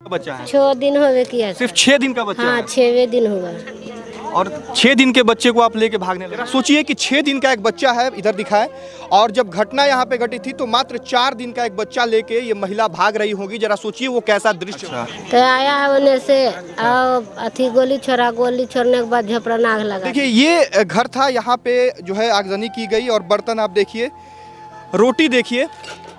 बच्चा है? 6 दिन हो गए किया। सिर्फ 6 दिन का बच्चा हाँ, है? 6वें दिन होगा। और 6 दिन के बच्चे को आप लेके भागने लगे। सोचिए कि 6 दिन का एक बच्चा है, इधर दिखाए, और जब घटना यहाँ पे घटी थी तो मात्र 4 दिन का एक बच्चा लेके ये महिला भाग रही होगी। जरा सोचिए वो कैसा दृश्य। तो आया है उन्हें से अथी गोली छोड़ने के बाद झपरा नाग लगा। देखिए ये घर था, यहाँ पे जो है आगजनी की गई। और बर्तन आप देखिए, रोटी देखिए,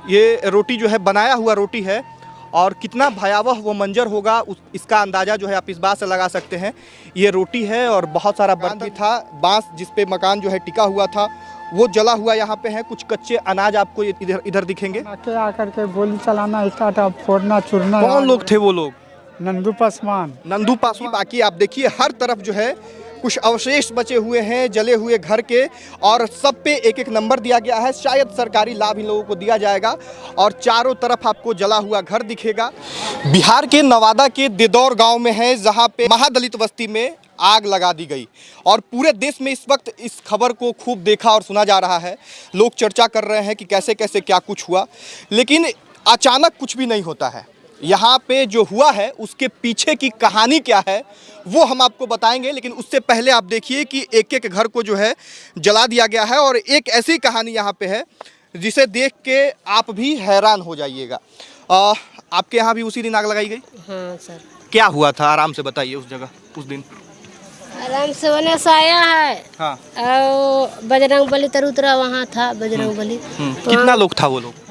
ये रोटी जो है बनाया हुआ रोटी है। और कितना भयावह वो मंजर होगा इसका अंदाज़ा जो है आप इस बात से लगा सकते हैं। ये रोटी है और बहुत सारा बर्तन था, बांस जिस पे मकान जो है टिका हुआ था वो जला हुआ यहाँ पे है। कुछ कच्चे अनाज आपको इधर दिखेंगे। आकर के गोली चलाना स्टार्ट, फोड़ना चुरना। कौन लोग थे वो लोग? नंदू पासवान। बाकी आप देखिए हर तरफ जो है कुछ अवशेष बचे हुए हैं जले हुए घर के, और सब पे एक एक नंबर दिया गया है। शायद सरकारी लाभ इन लोगों को दिया जाएगा। और चारों तरफ आपको जला हुआ घर दिखेगा। बिहार के नवादा के देदौर गांव में है, जहां पे महादलित बस्ती में आग लगा दी गई। और पूरे देश में इस वक्त इस खबर को खूब देखा और सुना जा रहा है। लोग चर्चा कर रहे हैं कि कैसे कैसे क्या कुछ हुआ, लेकिन अचानक कुछ भी नहीं होता है। यहाँ पे जो हुआ है उसके पीछे की कहानी क्या है वो हम आपको बताएंगे, लेकिन उससे पहले आप देखिए कि एक एक घर को जो है जला दिया गया है। और एक ऐसी कहानी यहाँ पे है जिसे देख के आप भी हैरान हो जाइएगा। आपके यहाँ भी उसी दिन आग लगाई गई? हाँ सर। क्या हुआ था, आराम से बताइए उस जगह उस दिन। आराम से होने से आया है। हाँ। और बजरंग बली उतरा वहाँ था, बजरंग बली। कितना लोग था वो लोग?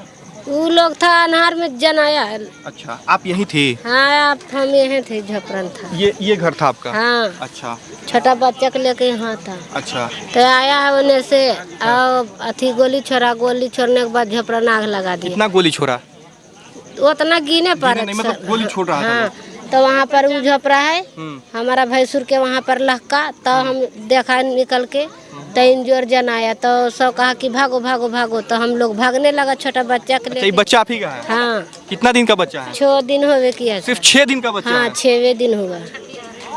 वो लोग था अनहार में जन आया। अच्छा, आप यहीं थे? हाँ, आप हम यहीं थे, झपरन था। ये घर था आपका? हाँ। अच्छा। छोटा बच्चा को लेके यहाँ था। अच्छा। तो आया है उन्हें से अथी गोली छोड़ने के बाद झपरा नाग लगा दिया। कितना गोली छोड़ा? उतना गिने पर मतलब गोली छोड़ रहा था। हाँ, तो वहाँ पर वो झपरा है हमारा भैंसुर के वहाँ पर लहका। तो हम देखा निकल के, तो इंजोर जन आया तो सब कहा कि भागो भागो भागो। तो हम लोग भागने लगा छोटा बच्चा के लिए। बच्चा आप ही का है? हाँ। कितना दिन का बच्चा है? 6 दिन हो गए किया। सिर्फ 6 दिन का बच्चा? हाँ, 6वें दिन होगा।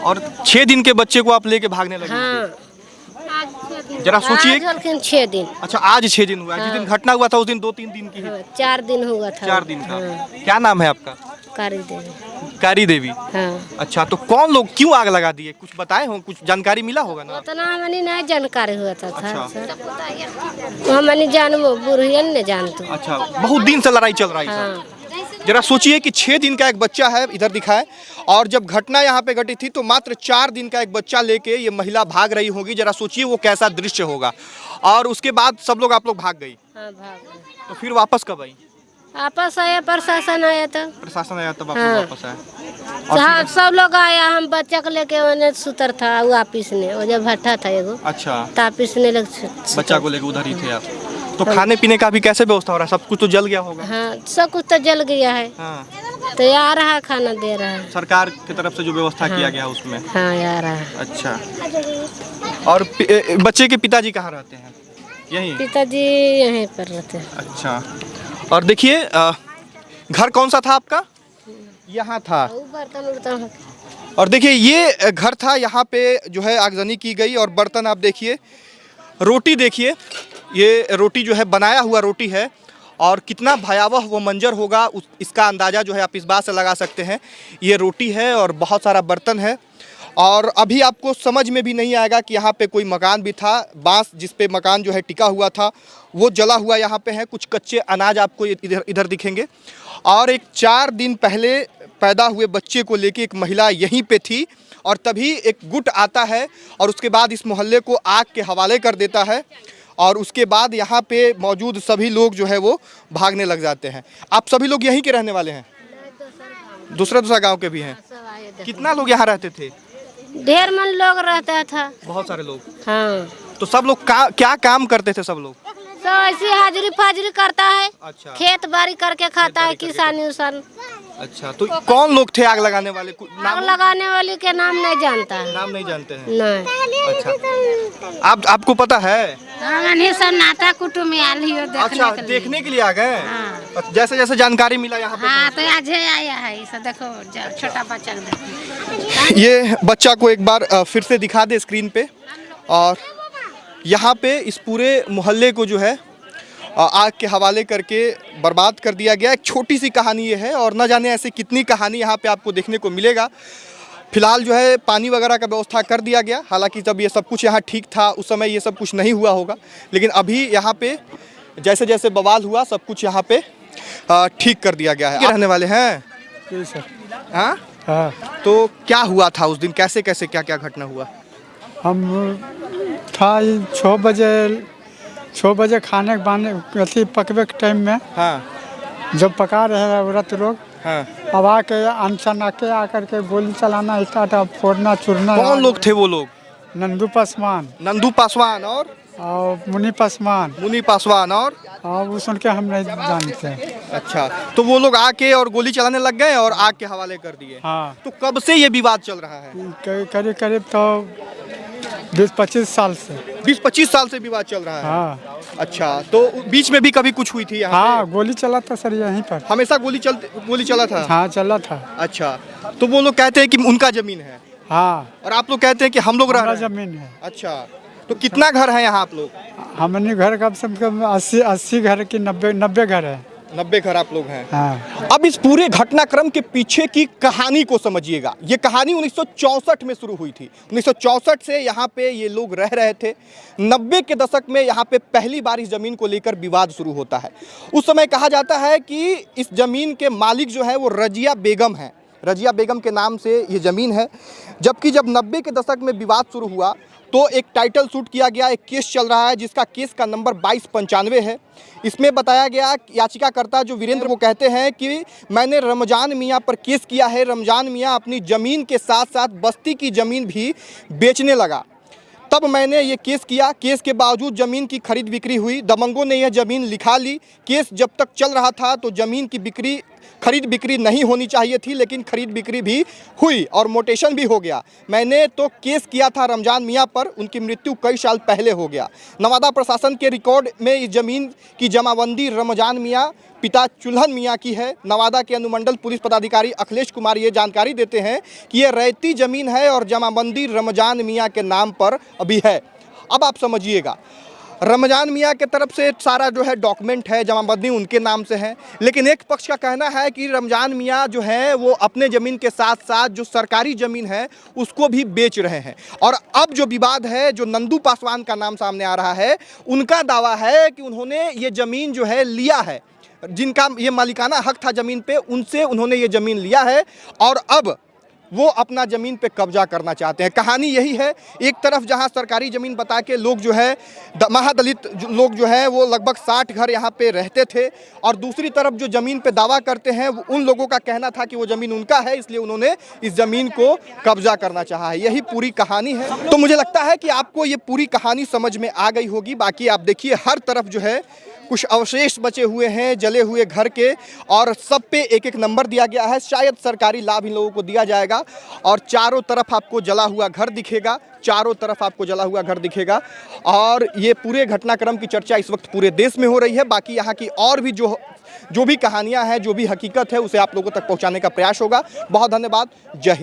और 6 दिन के बच्चे को आप लेके भागने लगे? हाँ। जरा सोचिए। 6 दिन। अच्छा, आज 6 दिन हुआ। जिस दिन घटना हुआ था उस दिन 2-3 दिन की? 4 दिन हुआ था। 4 दिन का। क्या नाम है आपका? कारी देवी। कारी देवी। हाँ। अच्छा, तो कौन लोग क्यों आग लगा दिए, कुछ बताए हो? कुछ जानकारी मिला होगा ना? उतना हमें नहीं जानकारी हुआ था। अच्छा। हमें जानबो बुढ़ियन ने जानते। अच्छा, बहुत दिन से लड़ाई चल रही है। हाँ। जरा सोचिए कि 6 दिन का एक बच्चा है, इधर दिखाए, और जब घटना यहाँ पे घटी थी तो मात्र 4 दिन का एक बच्चा लेके ये महिला भाग रही होगी। जरा सोचिए वो कैसा दृश्य होगा। और उसके बाद सब लोग आप लोग भाग गई? हाँ, भाग गए। तो फिर वापस कब आई? आपस आया, प्रशासन आया था। प्रशासन आया तब आप हाँ। वापस आए? हाँ, सब लोग आया। हम बच्चा को लेके उन्हें सुतर था वो ऑफिस ने, वो जब भट्टा था एगो। अच्छा। तो ऑफिस ने लग बच्चा को लेके उधर ही थे आप? तो खाने पीने का भी कैसे व्यवस्था हो रहा है? सब कुछ तो जल गया होगा? हाँ, सब कुछ तो जल गया है। हाँ। तो आ रहा है, खाना दे रहा है सरकार की तरफ से जो व्यवस्था किया गया उसमें? हाँ, आ रहा है। अच्छा। और बच्चे के पिताजी कहाँ रहते हैं? यहीं? पिताजी यहीं पर रहते हैं। अच्छा। और देखिए घर कौन सा था आपका? यहाँ था। बर्तन। और देखिए ये घर था, यहाँ पे जो है आगजनी की गई। और बर्तन आप देखिए, रोटी देखिए, ये रोटी जो है बनाया हुआ रोटी है। और कितना भयावह वो मंजर होगा इसका अंदाज़ा जो है आप इस बात से लगा सकते हैं। ये रोटी है और बहुत सारा बर्तन है। और अभी आपको समझ में भी नहीं आएगा कि यहाँ पे कोई मकान भी था, बांस जिस पे मकान जो है टिका हुआ था वो जला हुआ यहाँ पे है। कुछ कच्चे अनाज आपको इधर दिखेंगे। और एक 4 दिन पहले पैदा हुए बच्चे को लेके एक महिला यहीं पे थी, और तभी एक गुट आता है और उसके बाद इस मोहल्ले को आग के हवाले कर देता है। और उसके बाद यहाँ पे मौजूद सभी लोग जो है वो भागने लग जाते हैं। आप सभी लोग यहीं के रहने वाले हैं? दूसरा गांव के भी हैं? कितना लोग यहाँ रहते थे? ढेर मन लोग रहता था। बहुत सारे लोग? हाँ। तो सब लोग क्या काम करते थे सब लोग? सब ऐसी हाजिरी फाजिरी करता है। अच्छा। खेत बाड़ी करके खाता है, किसानी उसान। अच्छा, तो कौन लोग थे आग लगाने वाले? आग लगाने वाले के नाम नहीं जानता है। नाम नहीं जानते हैं? नहीं। अच्छा। आपको पता है? हाँ, सब नाता कुटुम्ब अच्छा, देखने के लिए आ गए? हाँ। जैसे जैसे जानकारी मिला यहाँ पे? हाँ, तो आज आया है। इसे देखो, छोटा बच्चा देखो। ये बच्चा को एक बार फिर से दिखा दे स्क्रीन पे। और यहाँ पे इस पूरे मोहल्ले को जो है आग के हवाले करके बर्बाद कर दिया गया। एक छोटी सी कहानी ये है और न जाने ऐसी कितनी कहानी यहाँ पे आपको देखने को मिलेगा। फिलहाल जो है पानी वगैरह का व्यवस्था कर दिया गया, हालांकि जब ये सब कुछ यहाँ ठीक था उस समय ये सब कुछ नहीं हुआ होगा, लेकिन अभी यहाँ पे जैसे जैसे बवाल हुआ सब कुछ यहाँ पे ठीक कर दिया गया है। रहने वाले हैं जी सर। हाँ, हाँ, तो क्या हुआ था उस दिन, कैसे कैसे क्या क्या घटना हुआ? हम था 6 बजे खाने बाने अथी पकवे के टाइम में हाँ जब पका रहे हैं औरत लोग, हाँ। अब आके अनचनाके आकर के गोली चलाना स्टार्ट, अब फोड़ना चुरना। कौन लोग थे वो लोग? नंदू पासवान नंदू पासवान और मुनि पासवान, मुनि पासवान और वो सुन के हम नहीं जानते। अच्छा, तो वो लोग आके और गोली चलाने लग गए और आग के हवाले कर दिए। हाँ, तो कब से ये विवाद चल रहा है? करीब करीब तो 20-25 साल से। 20-25 साल से विवाद चल रहा है। हाँ अच्छा, तो बीच में भी कभी कुछ हुई थी यहाँ हाँ, पे? गोली चला था सर यहीं पर। हमेशा गोली चला था? हाँ चला था। अच्छा, तो वो लोग कहते हैं कि उनका जमीन है हाँ, और आप लोग कहते हैं कि हम लोग रह हमारा रहे हैं। जमीन है। अच्छा, तो कितना घर है यहाँ आप लोग? हमने घर कम से कम 80 घर की 90 घर है। 90 घर आप लोग हैं। हाँ, अब इस पूरे घटनाक्रम के पीछे की कहानी को समझिएगा। ये कहानी 1964 में शुरू हुई थी। 1964 से यहाँ पे ये लोग रह रहे थे। 90 के दशक में यहाँ पे पहली बार इस ज़मीन को लेकर विवाद शुरू होता है। उस समय कहा जाता है कि इस ज़मीन के मालिक जो है वो रजिया बेगम है। रजिया बेगम के नाम से ये ज़मीन है। जबकि जब 90 के दशक में विवाद शुरू हुआ तो एक टाइटल सूट किया गया, एक केस चल रहा है जिसका केस का नंबर 2295 है। इसमें बताया गया, याचिकाकर्ता जो वीरेंद्र वो कहते हैं कि मैंने रमजान मियाँ पर केस किया है। रमजान मियाँ अपनी ज़मीन के साथ साथ बस्ती की ज़मीन भी बेचने लगा, तब मैंने ये केस किया। केस के बावजूद ज़मीन की खरीद बिक्री हुई। दबंगों ने यह ज़मीन लिखा ली। केस जब तक चल रहा था तो ज़मीन की खरीद बिक्री नहीं होनी चाहिए थी, लेकिन खरीद बिक्री भी हुई और मोटेशन भी हो गया। मैंने तो केस किया था रमजान मियाँ पर, उनकी मृत्यु कई साल पहले हो गया। नवादा प्रशासन के रिकॉर्ड में इस ज़मीन की जमाबंदी रमजान मियाँ पिता चुल्हन मियाँ की है। नवादा के अनुमंडल पुलिस पदाधिकारी अखिलेश कुमार ये जानकारी देते हैं कि ये रैयती ज़मीन है और जमाबंदी रमजान मियाँ के नाम पर अभी है। अब आप समझिएगा, रमजान मियाँ के तरफ से सारा जो है डॉक्यूमेंट है, जमाबंदी उनके नाम से है, लेकिन एक पक्ष का कहना है कि रमजान मियाँ जो है वो अपने ज़मीन के साथ साथ जो सरकारी ज़मीन है उसको भी बेच रहे हैं। और अब जो विवाद है, जो नंदू पासवान का नाम सामने आ रहा है, उनका दावा है कि उन्होंने ये ज़मीन जो है लिया है, जिनका ये मालिकाना हक था ज़मीन पे, उनसे उन्होंने ये ज़मीन लिया है और अब वो अपना ज़मीन पे कब्जा करना चाहते हैं। कहानी यही है। एक तरफ जहां सरकारी ज़मीन बता के लोग जो है महादलित लोग जो है वो लगभग 60 घर यहाँ पे रहते थे, और दूसरी तरफ जो ज़मीन पे दावा करते हैं उन लोगों का कहना था कि वो ज़मीन उनका है, इसलिए उन्होंने इस ज़मीन को कब्जा करना चाहा है। यही पूरी कहानी है। तो मुझे लगता है कि आपको ये पूरी कहानी समझ में आ गई होगी। बाकी आप देखिए हर तरफ जो है कुछ अवशेष बचे हुए हैं जले हुए घर के, और सब पे एक एक नंबर दिया गया है। शायद सरकारी लाभ इन लोगों को दिया जाएगा और चारों तरफ आपको जला हुआ घर दिखेगा, चारों तरफ आपको जला हुआ घर दिखेगा। और ये पूरे घटनाक्रम की चर्चा इस वक्त पूरे देश में हो रही है। बाकी यहाँ की और भी जो भी कहानियाँ हैं, जो भी हकीकत है, उसे आप लोगों तक पहुँचाने का प्रयास होगा। बहुत धन्यवाद। जय हिंद।